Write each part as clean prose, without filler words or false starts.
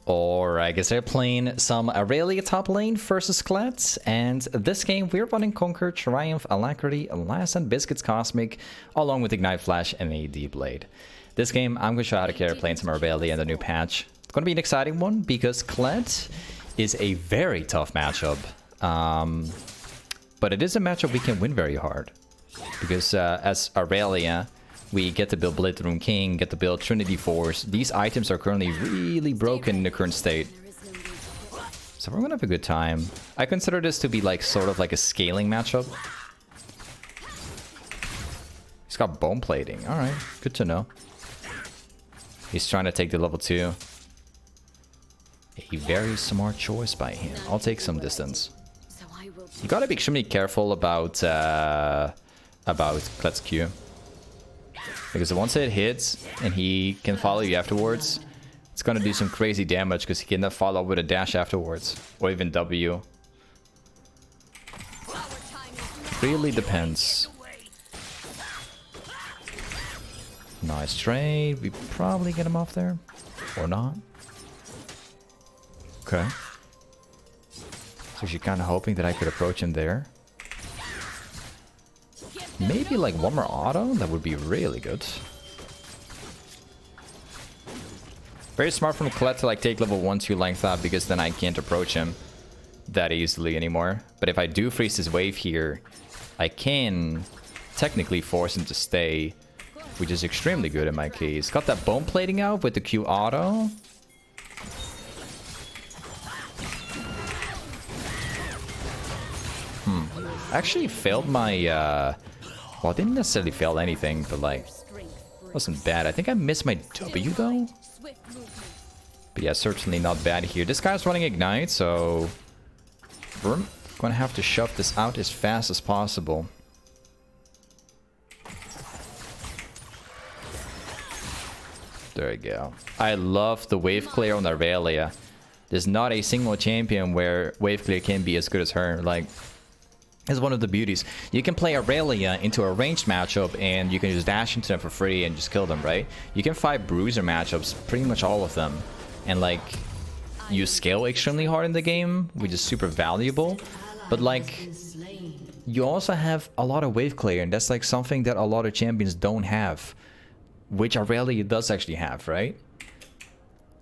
Or I guess they're playing some Irelia top lane versus Kled. And this game, we're running Conquer, Triumph, Alacrity, Last and Biscuits Cosmic, along with Ignite Flash and a D Blade. This game, I'm going to show how to carry playing some Irelia in the new patch. It's going to be an exciting one because Kled is a very tough matchup. But it is a matchup we can win very hard. Because as Irelia, we get to build Blade Rune King, get to build Trinity Force. These items are currently really broken in the current state. So we're gonna have a good time. I consider this to be like sort of like a scaling matchup. He's got bone plating. Alright, good to know. He's trying to take the level 2. A very smart choice by him. I'll take some distance. You gotta be extremely careful about Kled's Q. Because once it hits and he can follow you afterwards, it's gonna do some crazy damage because he can follow with a dash afterwards. Or even W. Really depends. Nice trade. We probably get him off there. Or not. Okay. So she's kind of hoping that I could approach him there. Maybe like one more auto? That would be really good. Very smart from Kled to like take level 1-2 length up because then I can't approach him that easily anymore. But if I do freeze his wave here, I can technically force him to stay, which is extremely good in my case. Got that bone plating out with the Q auto. Actually failed my well, I didn't necessarily fail anything, but like wasn't bad. I think I missed my W though. But yeah, certainly not bad here. This guy's running Ignite, so we're gonna have to shove this out as fast as possible. There we go. I love the wave clear on Irelia. There's not a single champion where wave clear can be as good as her. Like, is one of the beauties. You can play Irelia into a ranged matchup and you can just dash into them for free and just kill them, right? You can fight bruiser matchups, pretty much all of them. And like, you scale extremely hard in the game, which is super valuable. But like, you also have a lot of wave clear, and that's like something that a lot of champions don't have. Which Irelia does actually have, right?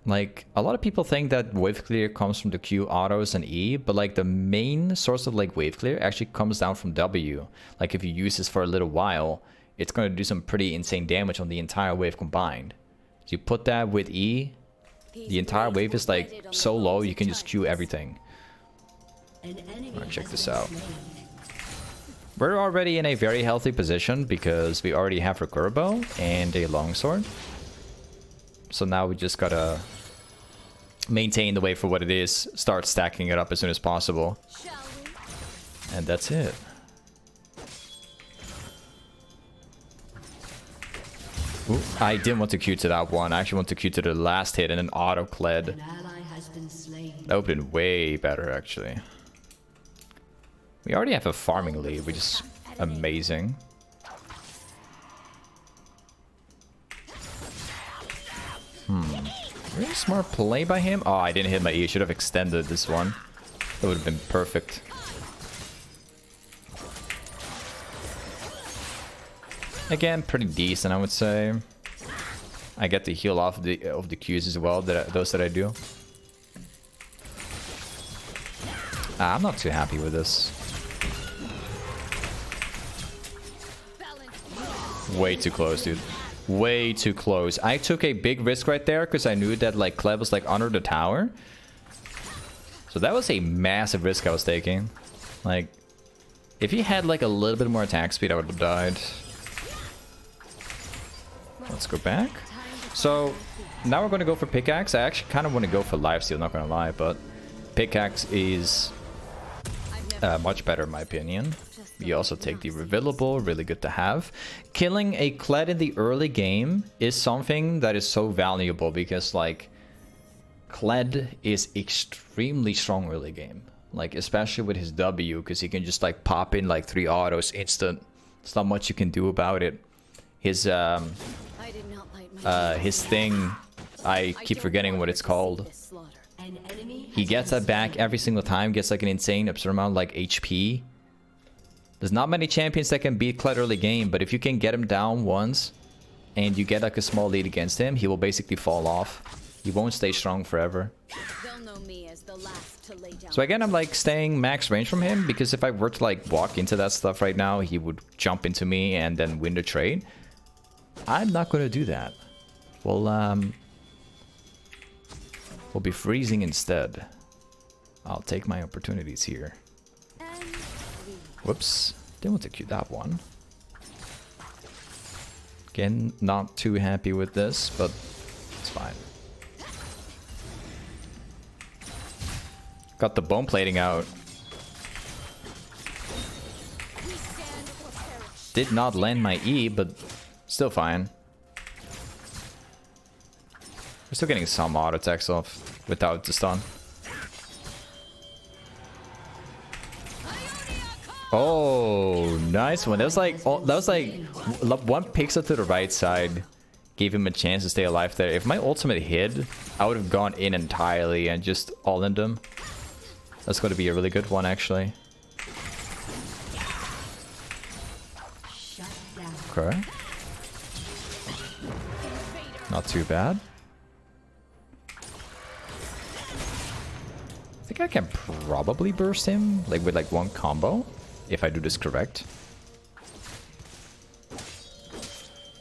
Like, a lot of people think that wave clear comes from the Q autos and E, but like the main source of like wave clear actually comes down from W. Like if you use this for a little while, it's going to do some pretty insane damage on the entire wave combined. So you put that with E, the entire wave is like so low you can just Q everything. Alright, check this out. We're already in a very healthy position because we already have a Curbo and a longsword. So now we just gotta maintain the wave for what it is, start stacking it up as soon as possible. And that's it. Ooh, I didn't want to Q to that one. I actually want to Q to the last hit and then auto Kled. That would have been way better actually. We already have a farming lead, which is amazing. Really smart play by him. Oh, I didn't hit my E. I should have extended this one. That would have been perfect. Again, pretty decent, I would say. I get to heal off of the Qs as well, those that I do. I'm not too happy with this. Way too close, dude. Way too close. I took a big risk right there because I knew that like Kled was like under the tower. So that was a massive risk I was taking. Like, if he had like a little bit more attack speed, I would have died. Let's go back. So now we're going to go for pickaxe. I actually kind of want to go for lifesteal, not going to lie, but pickaxe is much better in my opinion. You also take the revealable, really good to have. Killing a Kled in the early game is something that is so valuable because like Kled is extremely strong early game. Like especially with his W, because he can just like pop in like 3 autos instant. There's not much you can do about it. His thing I keep forgetting what it's called. He gets that back every single time, gets like an insane absurd amount like HP. There's not many champions that can beat Kled early game, but if you can get him down once and you get like a small lead against him, he will basically fall off. He won't stay strong forever. So again, I'm like staying max range from him, because if I were to like walk into that stuff right now, he would jump into me and then win the trade. I'm not going to do that. We'll be freezing instead. I'll take my opportunities here. Whoops, didn't want to queue that one. Again, not too happy with this, but it's fine. Got the bone plating out. Did not land my E, but still fine. We're still getting some auto attacks off without the stun. Oh, nice one. That was like one pixel to the right side. Gave him a chance to stay alive there. If my ultimate hit, I would have gone in entirely and just all-in them. That's going to be a really good one, actually. Okay. Not too bad. I think I can probably burst him, like with like one combo, if I do this correct.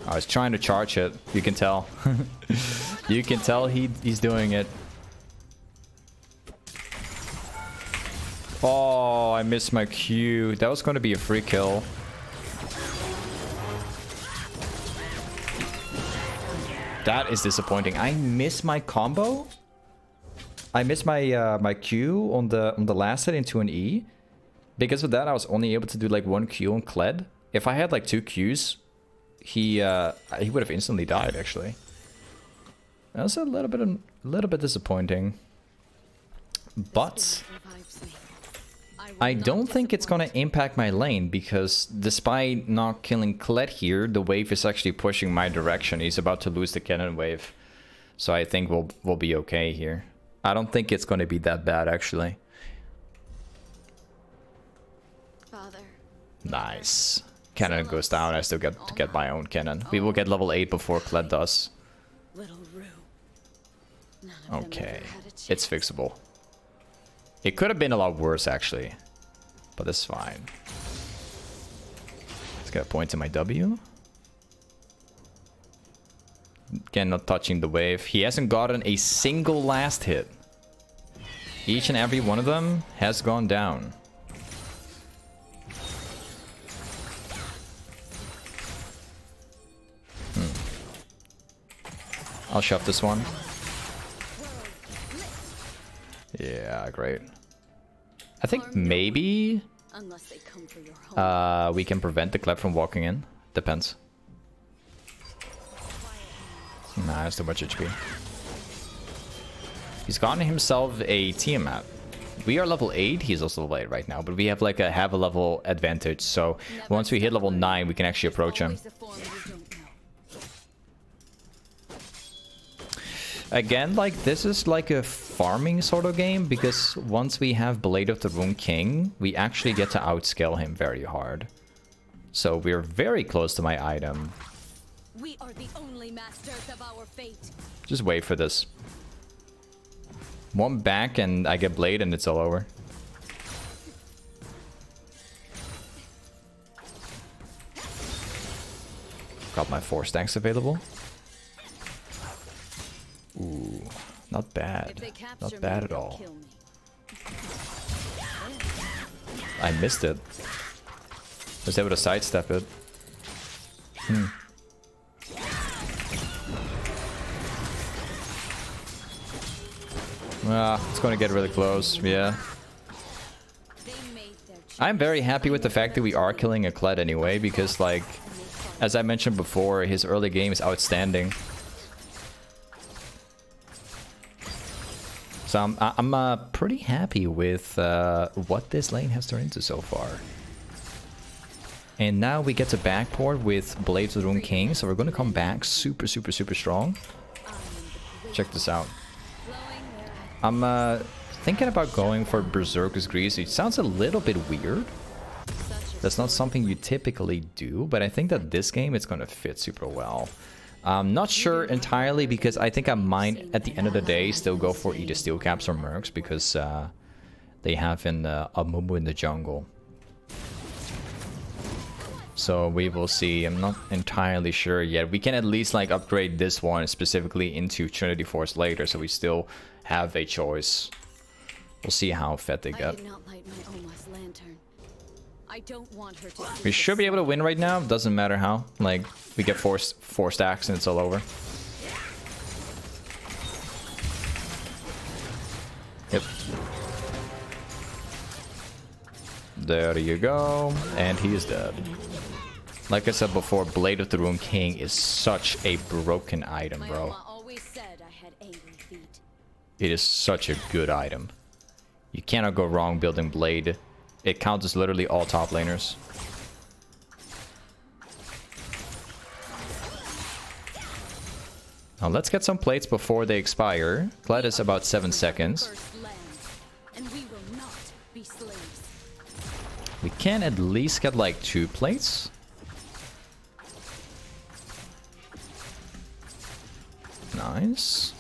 I was trying to charge it. You can tell. You can tell he's doing it. Oh, I missed my Q. That was going to be a free kill. That is disappointing. I missed my combo. I missed my my Q on the last hit into an E. Because of that, I was only able to do like one Q on Kled. If I had like two Qs, he would have instantly died. Actually, that was a little bit disappointing. But I don't think it's gonna impact my lane, because despite not killing Kled here, the wave is actually pushing my direction. He's about to lose the cannon wave, so I think we'll be okay here. I don't think it's gonna be that bad, actually. Father. Nice. Cannon goes down. I still get to get my own cannon. We will get level 8 before Kled does. Okay, it's fixable. It could have been a lot worse, actually, but it's fine. Let's get a point to my W. Again, not touching the wave. He hasn't gotten a single last hit. Each and every one of them has gone down. I'll shove this one. Yeah, great. I think maybe we can prevent the Kled from walking in. Depends. Nah, that's too much HP. He's gotten himself a Tiamat. We are level 8. He's also level 8 right now, but we have like a level advantage. So once we hit level 9, we can actually approach him. Again, like, this is like a farming sort of game, because once we have Blade of the Rune King, we actually get to outscale him very hard. So we're very close to my item. We are the only masters of our fate. Just wait for this. One back and I get Blade and it's all over. Got my 4 stacks available. Ooh, not bad. Not bad at all. I missed it. Was able to sidestep it. It's going to get really close, yeah. I'm very happy with the fact that we are killing a Kled anyway, because, like, as I mentioned before, his early game is outstanding. So I'm pretty happy with what this lane has turned into so far. And now we get to backport with Blades of the Rune King, so we're going to come back super strong. Check this out. I'm thinking about going for Berserker's Grease. It sounds a little bit weird. That's not something you typically do, but I think that this game it's gonna fit super well. I'm not sure entirely because I think I might, at the end of the day, still go for either Steel Caps or Mercs because they have a Mumu in the jungle. So we will see. I'm not entirely sure yet. We can at least like upgrade this one specifically into Trinity Force later, so we still have a choice. We'll see how fed they get. We should be able to win right now. Doesn't matter how. Like we get four stacks and it's all over. Yep. There you go. And he is dead. Like I said before, Blade of the Rune King is such a broken item, bro. It is such a good item. You cannot go wrong building Blade. It counters literally all top laners. Now let's get some plates before they expire. Kled is about 7 seconds. We can at least get like 2 plates. Nice.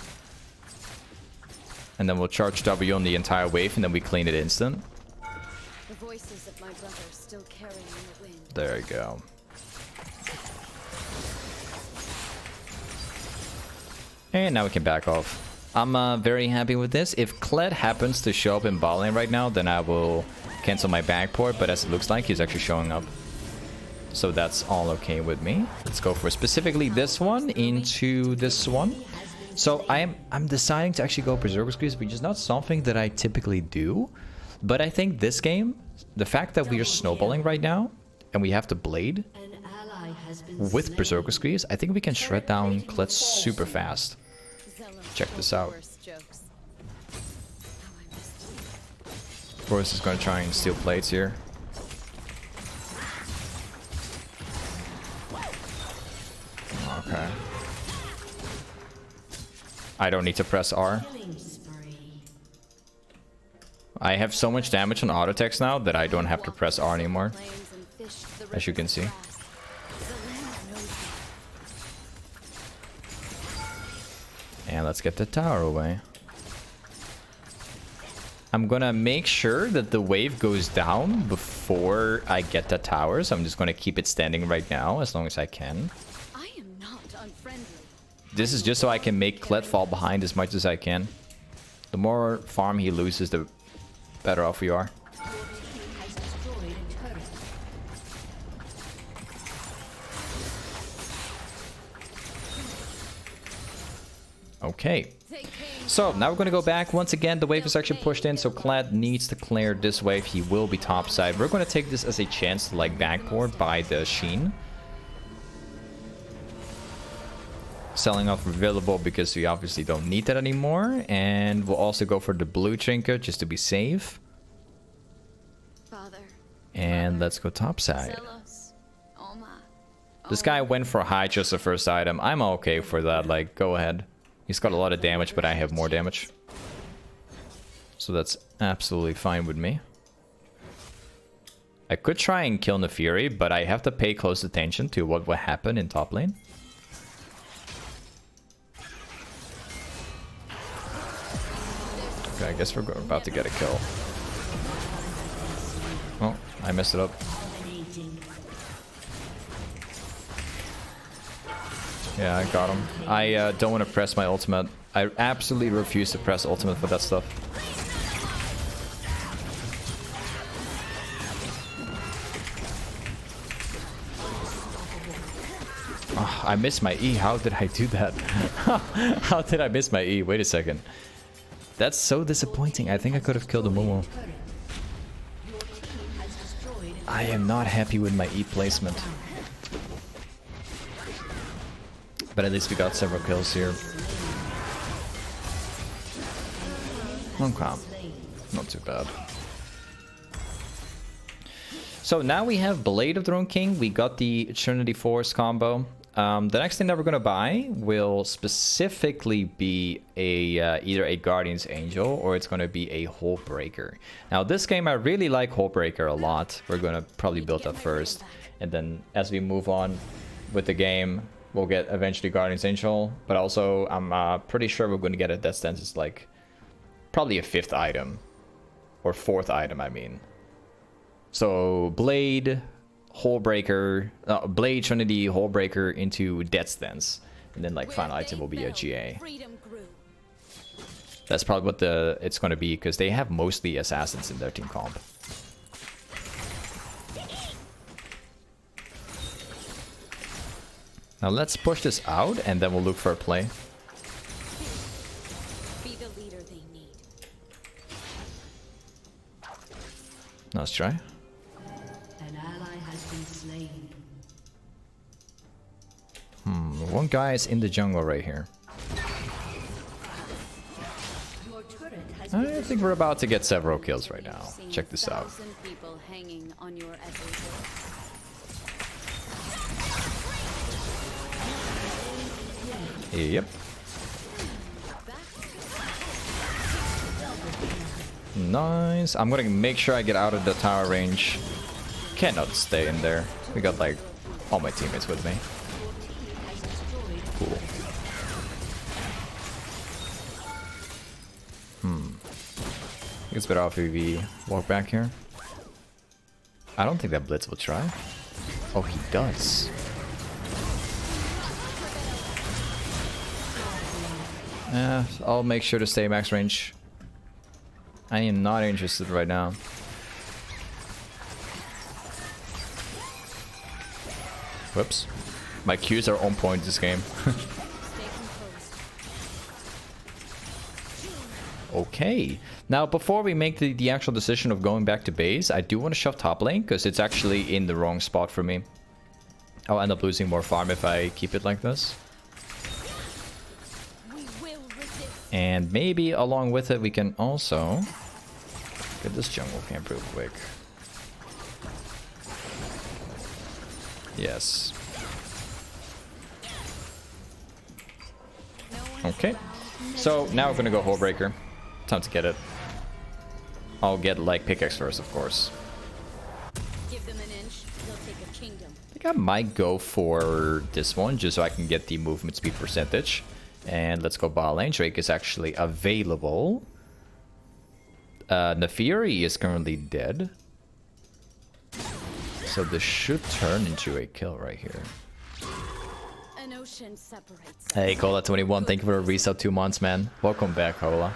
And then we'll charge W on the entire wave and then we clean it instant. The voices of my brother still carrying the wind. There you go. And now we can back off. I'm very happy with this. If Kled happens to show up in bot lane right now, then I will cancel my backport, but as it looks like, he's actually showing up. So that's all okay with me. Let's go for specifically this one into this one. So I'm deciding to actually go Berserker's Grease, which is not something that I typically do. But I think this game, the fact that we are snowballing right now, and we have the Blade with Berserker's Grease, I think we can shred down Kled super fast. Check this out. Of course, he's going to try and steal plates here. Okay. I don't need to press R. I have so much damage on auto text now that I don't have to press R anymore, as you can see. And let's get the tower away. I'm gonna make sure that the wave goes down before I get the tower, so I'm just gonna keep it standing right now as long as I can. I am not unfriendly. This is just so I can make Kled fall behind as much as I can. The more farm he loses, the better off we are. Okay. So now we're going to go back. Once again, the wave is actually pushed in, so Kled needs to clear this wave. He will be topside. We're going to take this as a chance to like backboard by the Sheen. Selling off available because we obviously don't need that anymore. And we'll also go for the blue trinket just to be safe. And let's go topside. This guy went for high just the first item. I'm okay for that. Like, go ahead. He's got a lot of damage, but I have more damage. So that's absolutely fine with me. I could try and kill Nefiri, but I have to pay close attention to what will happen in top lane. Okay, I guess we're about to get a kill. Oh, I messed it up. Yeah, I got him. I don't want to press my ultimate. I absolutely refuse to press ultimate for that stuff. Oh, I missed my E. How did I do that? How did I miss my E? Wait a second. That's so disappointing. I think I could have killed a Momo. I am not happy with my E placement. But at least we got several kills here. Okay. Not too bad. So now we have Blade of the Rune King. We got the Trinity Force combo. The next thing that we're gonna buy will specifically be a either a Guardian's Angel or it's gonna be a Hullbreaker. Now this game I really like Hullbreaker a lot. We're gonna probably build that first, and then as we move on with the game, we'll get eventually Guardian's Angel. But also I'm pretty sure we're gonna get a Death Stance as like probably a 5th item or 4th item. I mean, so Blade. Hullbreaker, Blade, Trinity, Hullbreaker into Death Stance, and then like final item will be a GA. That's probably what it's going to be, because they have mostly assassins in their team comp. Now let's push this out, and then we'll look for a play. Be the leader they need. Let's try. One guy is in the jungle right here. I think we're about to get several kills right now. Check this out. Yep. Nice. I'm gonna make sure I get out of the tower range. Cannot stay in there. We got like all my teammates with me. Cool. It's better off if we walk back here. I don't think that Blitz will try. Oh, he does. I'll make sure to stay max range. I am not interested right now. Whoops. My Qs are on point this game. Okay. Now, before we make the actual decision of going back to base, I do want to shove top lane, because it's actually in the wrong spot for me. I'll end up losing more farm if I keep it like this. And maybe along with it, we can also get this jungle camp real quick. Yes. Okay. So now we're gonna go Hullbreaker. Time to get it. I'll get like pickaxe first, of course. Give them an inch, they'll take a kingdom. I think I might go for this one just so I can get the movement speed percentage. And let's go bot lane. Drake is actually available. Nefiri is currently dead. So this should turn into a kill right here. An ocean separates. Hey, Cola21, thank you for the resub 2 months, man. Welcome back, Cola.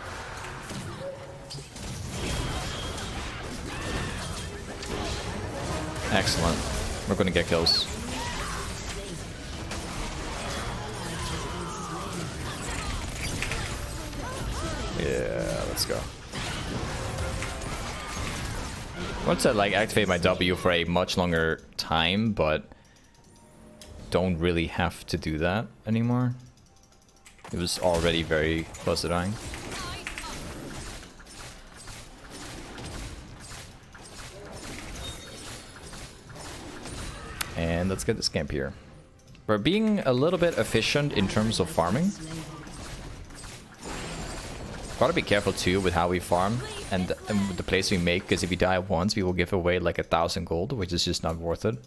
Excellent. We're gonna get kills. Yeah, let's go. I want to like activate my W for a much longer time, but don't really have to do that anymore. It was already very close to dying. And let's get this camp here. We're being a little bit efficient in terms of farming. Gotta be careful too with how we farm and the plays we make, because if we die once, we will give away like 1,000 gold, which is just not worth it.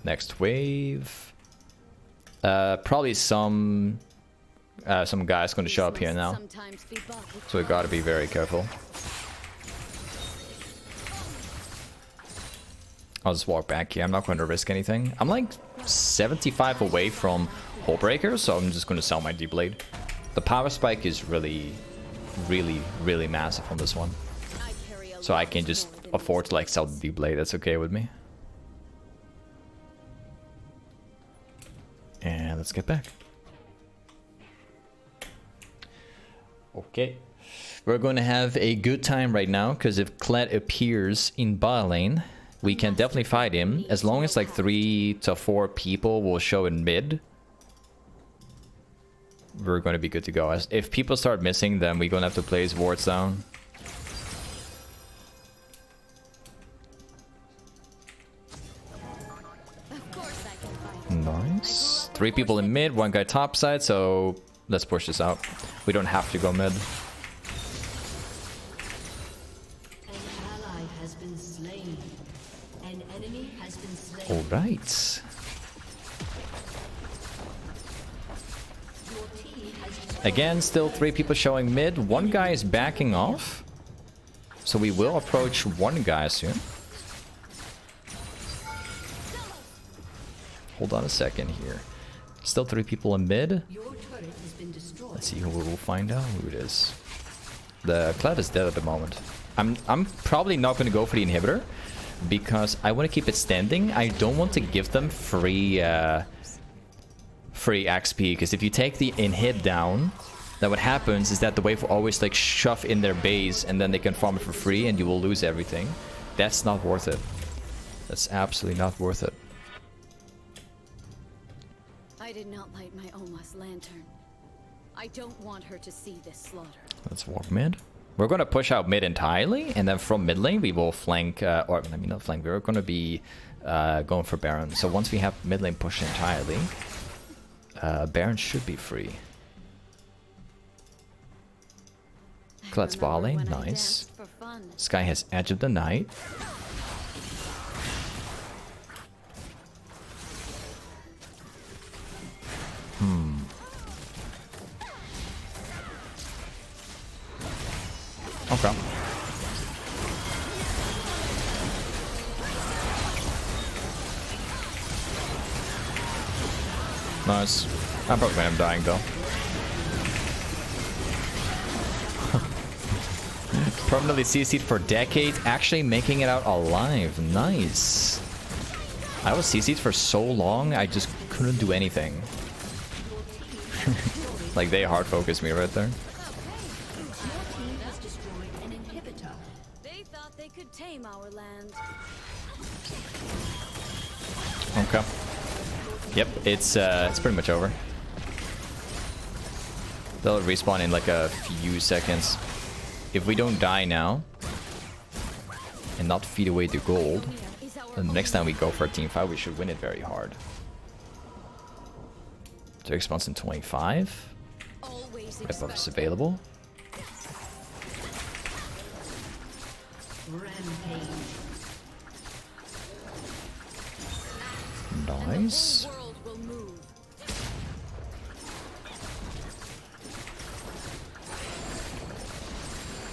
Next wave. Probably some guy's gonna show up here now, so we gotta be very careful. I'll just walk back here. I'm not going to risk anything. I'm like 75 away from Hullbreaker, so I'm just going to sell my D-Blade. The power spike is really, really, really massive on this one. So I can just afford to like sell the D-Blade. That's okay with me. And let's get back. Okay. We're going to have a good time right now, because if Kled appears in bot lane, we can definitely fight him, as long as like 3 to 4 people will show in mid. We're going to be good to go. If people start missing, then we're going to have to place wards down. 3 people in mid, 1 guy top side, so let's push this out. We don't have to go mid. Alright. Again, still 3 people showing mid. 1 guy is backing off. So we will approach 1 guy soon. Hold on a second here. Still 3 people in mid. Let's see who we'll find out who it is. The Clef is dead at the moment. I'm probably not going to go for the inhibitor because I want to keep it standing. I don't want to give them free XP, because if you take the inhib down, then what happens is that the wave will always like shove in their base and then they can farm it for free and you will lose everything. That's not worth it. That's absolutely not worth it. I did not light my Oma's lantern. I don't want her to see this slaughter. Let's walk mid. We're going to push out mid entirely, and then from mid lane we will flank, or I mean not flank, we're going to be going for Baron. So once we have mid lane pushed entirely, Baron should be free. Snowballing, nice. Sky has Edge of the Night. Okay. Nice. I'm probably gonna end up dying though. Permanently CC'd for decades, actually making it out alive. Nice. I was CC'd for so long, I just couldn't do anything. Like, they hard focused me right there. They thought they could tame our land. Okay. Yep, it's pretty much over. They'll respawn in like a few seconds. If we don't die now and not feed away the gold, then the next time we go for a team fight, we should win it very hard. Direct response in 25. Red buff is available. Nice.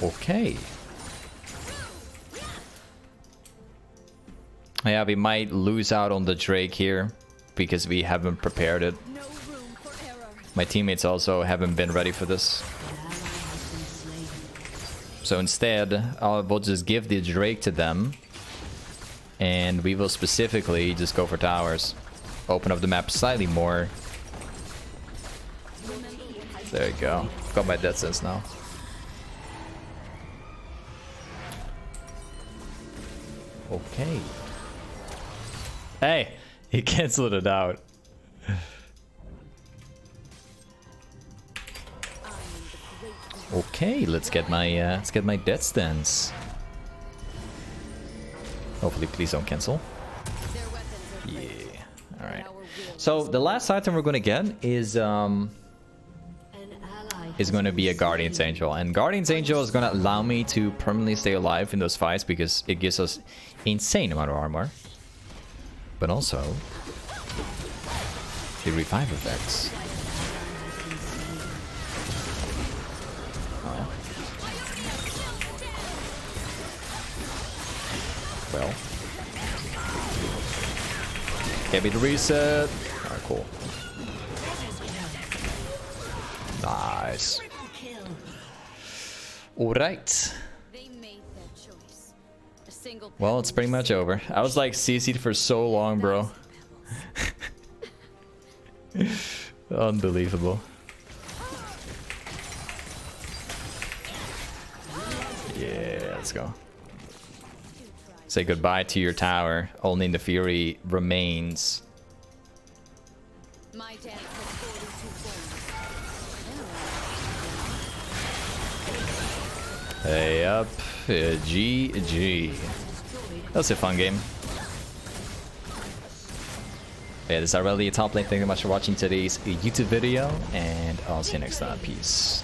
Okay. Yeah, we might lose out on the Drake here because we haven't prepared it. My teammates also haven't been ready for this. So instead, we'll just give the Drake to them. And we will specifically just go for towers. Open up the map slightly more. There you go. Got my death sense now. Okay. Hey, he canceled it out. Okay, let's get my death stance. Hopefully, please don't cancel. Yeah. All right. So the last item we're gonna get is going to be a Guardian's Angel, and Guardian's Angel is going to allow me to permanently stay alive in those fights because it gives us insane amount of armor, but also the revive effects. Oh. Well, get me to reset. Alright, cool. Nice. Alright. Well, it's pretty much over. I was like CC'd for so long, bro. Unbelievable. Yeah, let's go. Say goodbye to your tower. Only the Fury remains. My dance Hey up, GG. That was a fun game. Yeah, this is Irelia Toplane. Thank you very much for watching today's YouTube video, and I'll see you next time. Peace.